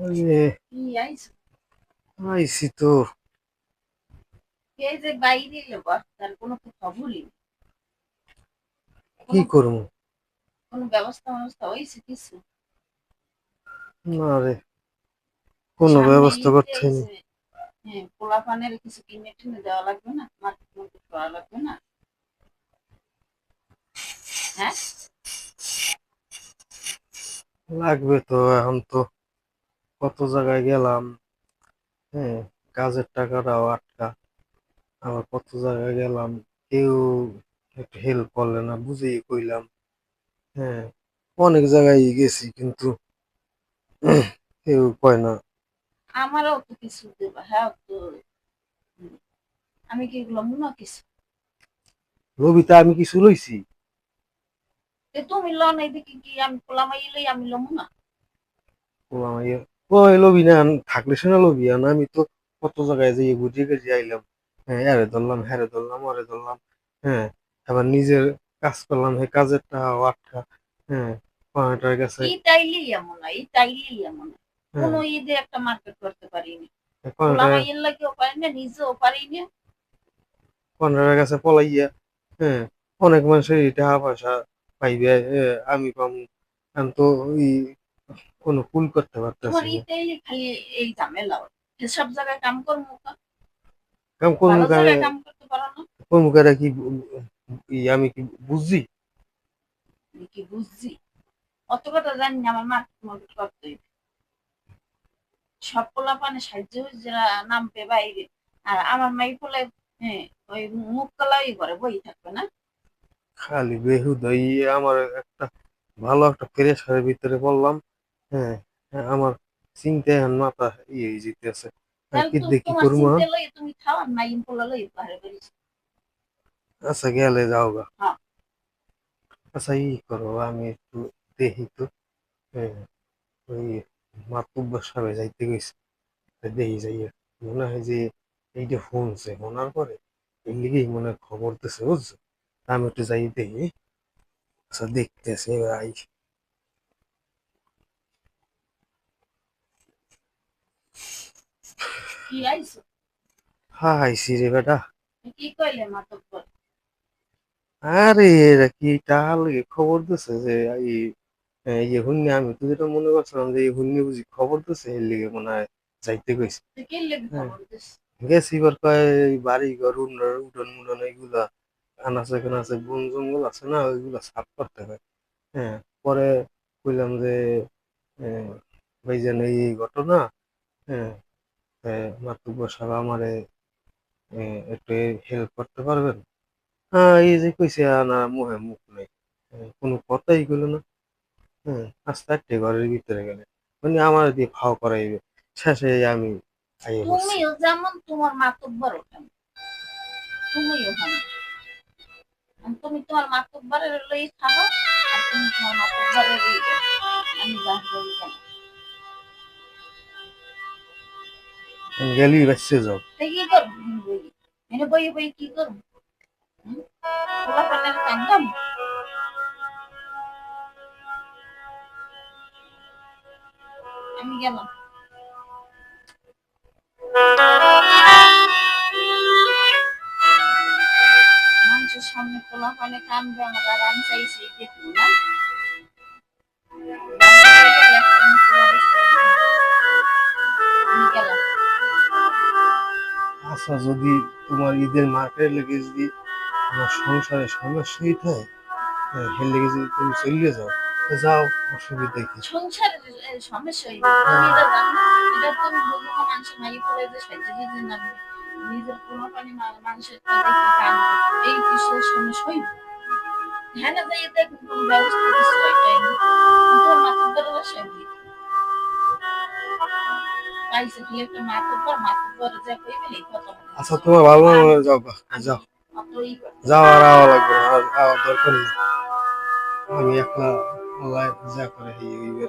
ওরে কি আইছো? আইছি তো। এই যে বাইরে এলো তার কোনো তো খবরই নেই। কি কোনো করবো? কোনো ব্যবস্থা হয়েছে কিছু? না রে, কোনো সামনে ব্যবস্থা ঈদ করতে নি। আইছে। হ্যাঁ, পোলাপানের কিছু কিনে টিনে দেওয়া লাগবে না? মার্কেট মার্কেট করা লাগবে না? হ্যাঁ, লাগবে তো, এখন তো কত জায়গায় গেলাম। হ্যাঁ, কাজের টাকাটাও আটকা। আবার কত জায়গায় গেলাম, কেউ একটু হেল্প করলে না, বুঝেই কইলাম। হ্যাঁ, অনেক জায়গায় গেছি কিন্তু কেউ কয় না। আমারও তো কিছু দেবা, হ্যাঁ তো। হুম, আমি কি এগুলো মনে কিছু? রবিতা আমি কিছু লইছি? তুমি লো নাই দেখি কি আমি পোলামাই লই আমি লমু না? ও আমার ওই লবি না, থাকলে সে না লবি না। আমি তো কত জায়গায় যাই বুঝে গেছি আইলাম। হ্যাঁ, এরে ধরলাম, হ্যারে ধরলাম, ওরে ধরলাম। হ্যাঁ, আবার নিজের কাজ করলাম, হে কাজের টাকা আটকা। হ্যাঁ, পাঁচটার কাছে। এই তাইলেই এমন না, এই তাইলেই এমন না। হ্যাঁ, কোনো ঈদে একটা মার্কেট করতে পারিনি। পাঁচটার পোলামাইয়ের লাগেও পারি না, নিজেও পারি না। পাঁচটার কাছে পলাইয়া। হ্যাঁ, অনেক মানুষের টাকা পয়সা পাইবে, আমি পাবো। আমি তো ওই কোনো কুল করতে তোমার পারতেছি ই না। তাইলে খালি এই ঝামেলা হয়। এসব জায়গায় কাম করবো কা? কাম কর্ম ভালো করে, জায়গায় কাম করতে পারো না? কর্ম করে কি আমি কি বুঝছি? আমি কি বুঝছি? অত কথা জানি না, আমার মার্কেট মার্কেট করতে হইবে। সব পোলাপানে সাহায্য যারা নামবে বাইরে। আর আমার মাই পোলাই, হ্যাঁ, ওই মুখ কালাই করে বই থাকবে না? খালি বেহুদা আমার একটা ভালো একটা প্রেশারের ভিতরে পড়লাম। হ্যাঁ, হ্যাঁ, আমার চিন্তায় এখন মাথা হয়ে যেতেছে। আমি তাহলে কি তো দেখি তোমার করবো চিন্তা এখন? লই তুমি খাও, আর মাইন পোলা লই পাহাড়ে বেরিয়েছ। আচ্ছা, গেলে যাও গা। হ্যাঁ, আচ্ছা, করো, আমি একটু দেখি তো। হ্যাঁ, ওই মাতুব্বর সাহেব যাইতে গেছি, দেখি যাইয়া মনে হয় যে এইটা শুনছে, শোনার পরে এই লিগেই মনে হয় খবর দিছে, বুঝছো? আমি একটু যাই দেখি। আচ্ছা, দেখতেছে ভাই। কি আইছো? হাইছি রে বেটা। কি কইলে মাতব্বর? আরে এরা কি টাকা লাগে খবর দিছে যে এই ইয়ে হুন্নি, আমি তো যেটা মনে করছিলাম যে এই হুন্নি বুঝি খবর দিছে, এর লিগে মনে হয় যাইতে কইছে। তুই কি লেগে হ্যাঁ, খবর দিস? গেছি এবার কয় এই বাড়ি ঘর উঠোন মুডন এইগুলা আনাচে কানাচে বন জঙ্গল আছে না, ওইগুলা সাফ করতে হয়। হ্যাঁ, পরে কইলাম যে ভাইজান এই ঘটনা। হ্যাঁ, মাতুব্বর সাহেব আমারে একটু হেল্প করতে পারবেন? হ্যাঁ, এই যে কইছে না, মুখে মুখ নাই। কোনো কথাই কইলো না। হ্যাঁ, আস্তে আস্তে ঘরের ভিতরে গেলে মানে আমার দিয়ে ফাও করাইবে। শেষে আমি আইয়ে পড়ছি। তুমিও যেমন তোমার মাতব্বর ওঠেন, তুমিও হন। তুমি তোমার মাতব্বরের লই খাবো, আর তুমি তোমার মাতব্বরের লই যাও। আমি যা বলি কেন? গেলি বাঁচতে যাও। তাই কি করবো? বই এনে বই বই কি করবো? পোলাপানের কান্দাম? আমি গেলাম। মানুষের সামনে পোলাপানে কানবে, আমার আর আমি চাইছি দেখবো না? বাহিরে গেলে একটা মুখে বাড়িছে। আমি গেলাম। আচ্ছা, যদি তোমার ঈদের মার্কেট লেগে যদি আমার সংসারে সমস্যাই থাকে, হ্যাঁ, হের লেগে যদি তুমি চলিয়ে যাও, তো যাও, অসুবিধা কি? সংসারের সমস্যা হইবে, তুমি এটা জানো না? এটা তুমি বুঝো না? মানুষের মাইয়ে পড়ে যে সাহায্য দিতে নামবে, নিজের পোলাপানি মানুষের তো দেখে কানবে, এই কিসের সমস্যা হইবে? হ্যাঁ না, যাই দেখুন কোন ব্যবস্থা কিছু হয় তাইনি। তোমার মাতব্বরের বাসায় হইবে, পাইছে কি একটা মাতব্বর, মাতব্বর যা কইবে এই কথা মতো আচ্ছা, কিছু তোমার ভালো না আমি যাও গা, আমি যাও। অত ই করতে যাও, পারি আর না। আওয়া লাগবে না, আর আওয়ার দরকার নেই। আমি একলা আল্লাহ যা করে এই হইবে।